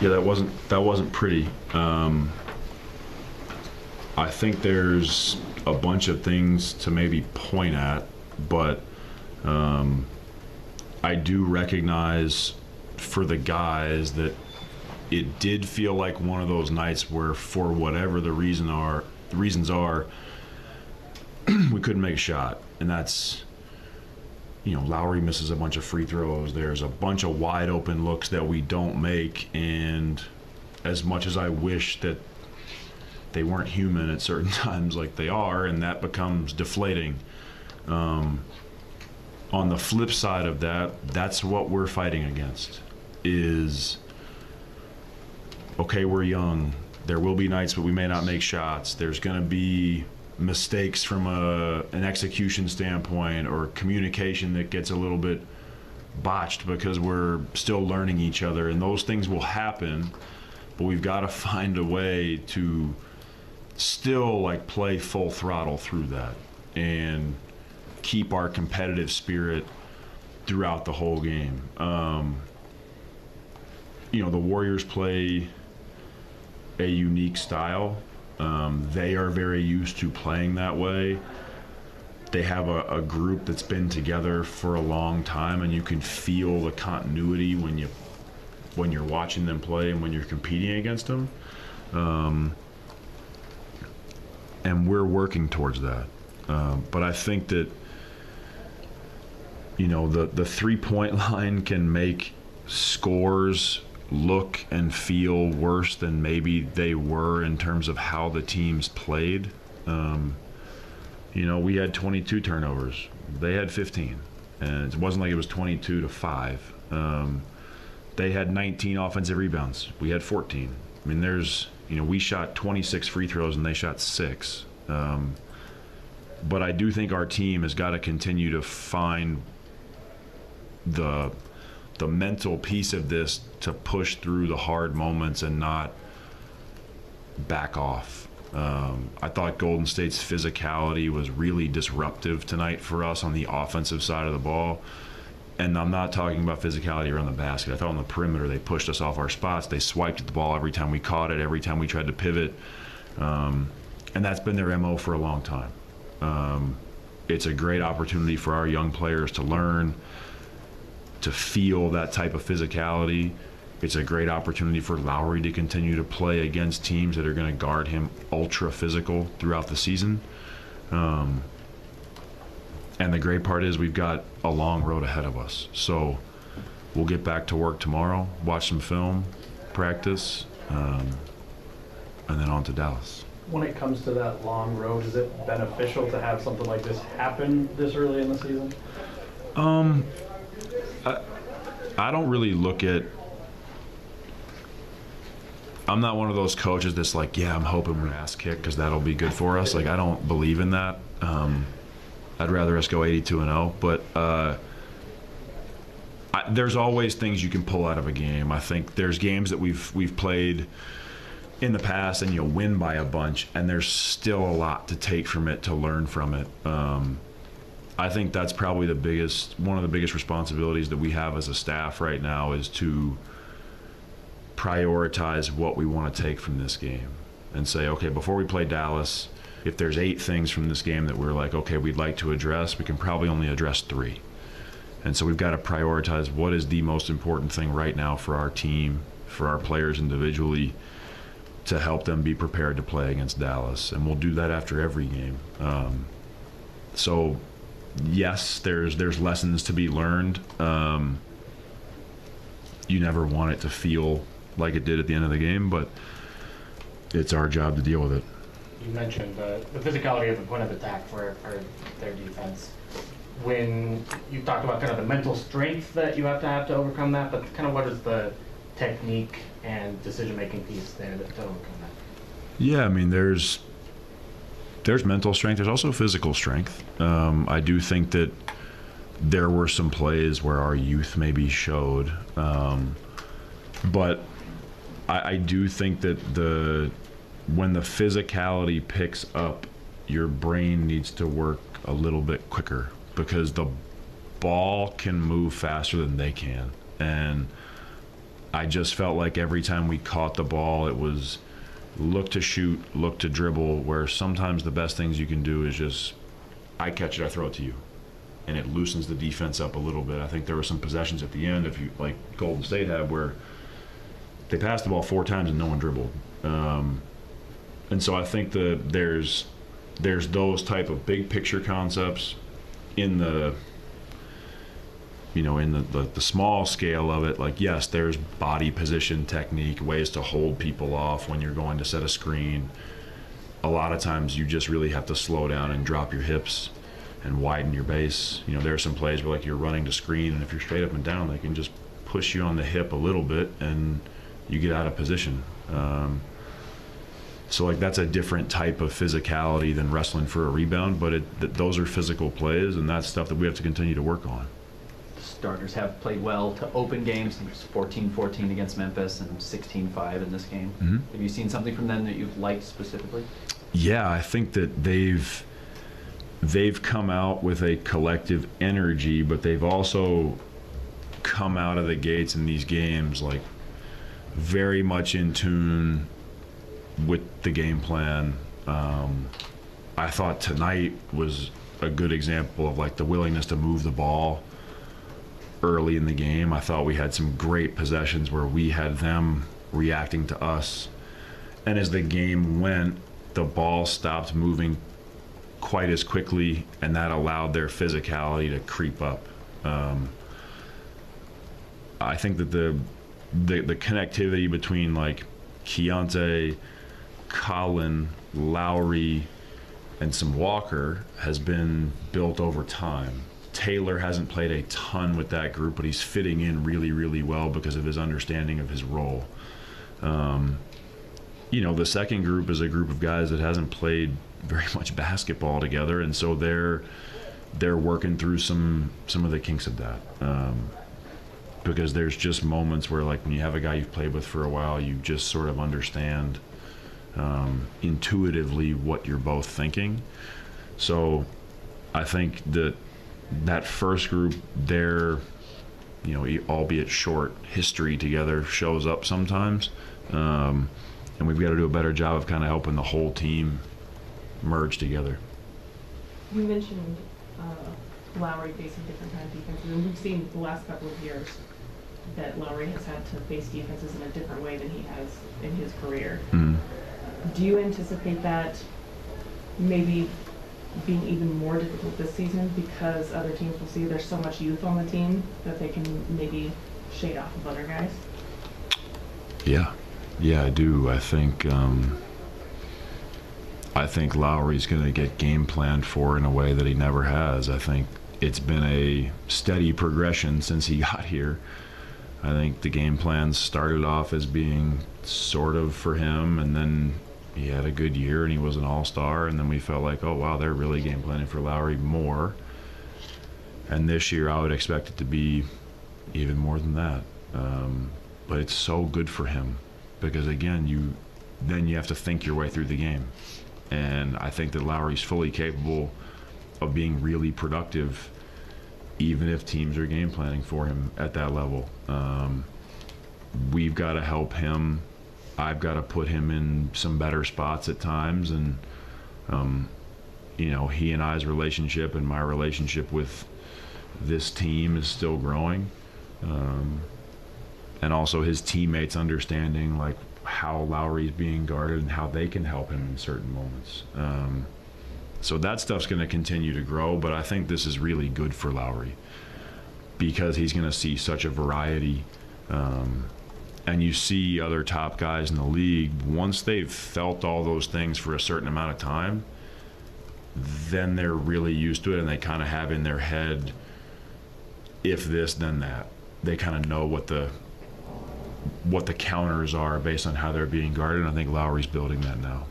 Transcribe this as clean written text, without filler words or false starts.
Yeah, that wasn't pretty. I think there's a bunch of things to maybe point at, but I do recognize for the guys that it did feel like one of those nights where, for whatever the reasons are, we couldn't make a shot, and that's, Lowry misses a bunch of free throws. There's a bunch of wide open looks that we don't make, and as much as I wish that they weren't human at certain times like they are, and that becomes deflating. On the flip side of that, that's what we're fighting against is, okay, we're young. There will be nights where we may not make shots. There's going to be mistakes from an execution standpoint or communication that gets a little bit botched because we're still learning each other, and those things will happen, but we've got to find a way to still play full throttle through that and keep our competitive spirit throughout the whole game. The Warriors play a unique style. They are very used to playing that way. They have a group that's been together for a long time, and you can feel the continuity when you're watching them play and when you're competing against them. And we're working towards that. But I think that the three-point line can make scores look and feel worse than maybe they were in terms of how the teams played. We had 22 turnovers. They had 15. And it wasn't like it was 22-5. They had 19 offensive rebounds. We had 14. I mean, we shot 26 free throws and they shot 6. But I do think our team has got to continue to find the mental piece of this to push through the hard moments and not back off. I thought Golden State's physicality was really disruptive tonight for us on the offensive side of the ball. And I'm not talking about physicality around the basket. I thought on the perimeter they pushed us off our spots. They swiped at the ball every time we caught it, every time we tried to pivot. And that's been their MO for a long time. It's a great opportunity for our young players to learn, to feel that type of physicality. It's a great opportunity for Lowry to continue to play against teams that are going to guard him ultra physical throughout the season. And the great part is we've got a long road ahead of us. So we'll get back to work tomorrow, watch some film, practice, and then on to Dallas. When it comes to that long road, is it beneficial to have something like this happen this early in the season? I don't really look at. I'm not one of those coaches that's like, yeah, I'm hoping we're ass kicked because that'll be good for us. I don't believe in that. I'd rather us go 82-0, but there's always things you can pull out of a game. I think there's games that we've played in the past and you'll win by a bunch, and there's still a lot to take from it, to learn from it. I think that's probably one of the biggest responsibilities that we have as a staff right now is to prioritize what we want to take from this game and say, okay, before we play Dallas, if there's 8 things from this game that we're like, okay, we'd like to address, we can probably only address 3. And so we've got to prioritize what is the most important thing right now for our team, for our players individually, to help them be prepared to play against Dallas. And we'll do that after every game. So yes, there's lessons to be learned. You never want it to feel like it did at the end of the game, but it's our job to deal with it. You mentioned the physicality of the point of attack for their defense. When you talked about kind of the mental strength that you have to overcome that, but kind of what is the technique and decision-making piece there to overcome that? Yeah, I mean, there's mental strength. There's also physical strength. I do think that there were some plays where our youth maybe showed, but I do think that when the physicality picks up, your brain needs to work a little bit quicker because the ball can move faster than they can. And I just felt like every time we caught the ball, it was look to shoot, look to dribble, where sometimes the best things you can do is just, I catch it, I throw it to you. And it loosens the defense up a little bit. I think there were some possessions at the end, if you like Golden State had, where they passed the ball 4 times and no one dribbled. And so I think there's those type of big picture concepts in the, you know, in the small scale of it. Like, yes, there's body position technique, ways to hold people off when you're going to set a screen. A lot of times you just really have to slow down and drop your hips and widen your base. You know, there are some plays where like you're running to screen, and if you're straight up and down, they can just push you on the hip a little bit and you get out of position. So like that's a different type of physicality than wrestling for a rebound, but those are physical plays, and that's stuff that we have to continue to work on. Starters have played well to open games. I think it was 14-14 against Memphis and 16-5 in this game. Mm-hmm. Have you seen something from them that you've liked specifically? Yeah, I think that they've come out with a collective energy, but they've also come out of the gates in these games like very much in tune with the game plan. I thought tonight was a good example of like the willingness to move the ball early in the game. I thought we had some great possessions where we had them reacting to us, and as the game went, the ball stopped moving quite as quickly, and that allowed their physicality to creep up. I think that the connectivity between like Keontae, Colin, Lowry, and some Walker has been built over time. Taylor hasn't played a ton with that group, but he's fitting in really, really well because of his understanding of his role. You know, the second group is a group of guys that hasn't played very much basketball together, and so they're working through some of the kinks of that. Because there's just moments where, like, when you have a guy you've played with for a while, you just sort of understand intuitively what you're both thinking. So I think that first group, their, you know, albeit short history together shows up sometimes, and we've got to do a better job of kind of helping the whole team merge together. You mentioned Lowry facing different kind of defenses, and we've seen the last couple of years that Lowry has had to face defenses in a different way than he has in his career. Mm. Do you anticipate that maybe being even more difficult this season because other teams will see there's so much youth on the team that they can maybe shade off of other guys? Yeah, I do. I think Lowry's going to get game planned for in a way that he never has. I think it's been a steady progression since he got here. I think the game plan started off as being sort of for him, and then he had a good year and he was an all-star, and then we felt like, oh wow, they're really game planning for Lowry more. And this year I would expect it to be even more than that. But it's so good for him because, again, you have to think your way through the game. And I think that Lowry's fully capable of being really productive even if teams are game planning for him at that level. We've got to help him. I've got to put him in some better spots at times, and you know, he and I's relationship and my relationship with this team is still growing, and also his teammates understanding like how Lowry's being guarded and how they can help him in certain moments. So that stuff's going to continue to grow, but I think this is really good for Lowry because he's going to see such a variety. And you see other top guys in the league, once they've felt all those things for a certain amount of time, then they're really used to it, and they kind of have in their head, if this, then that. They kind of know what the counters are based on how they're being guarded, and I think Lowry's building that now.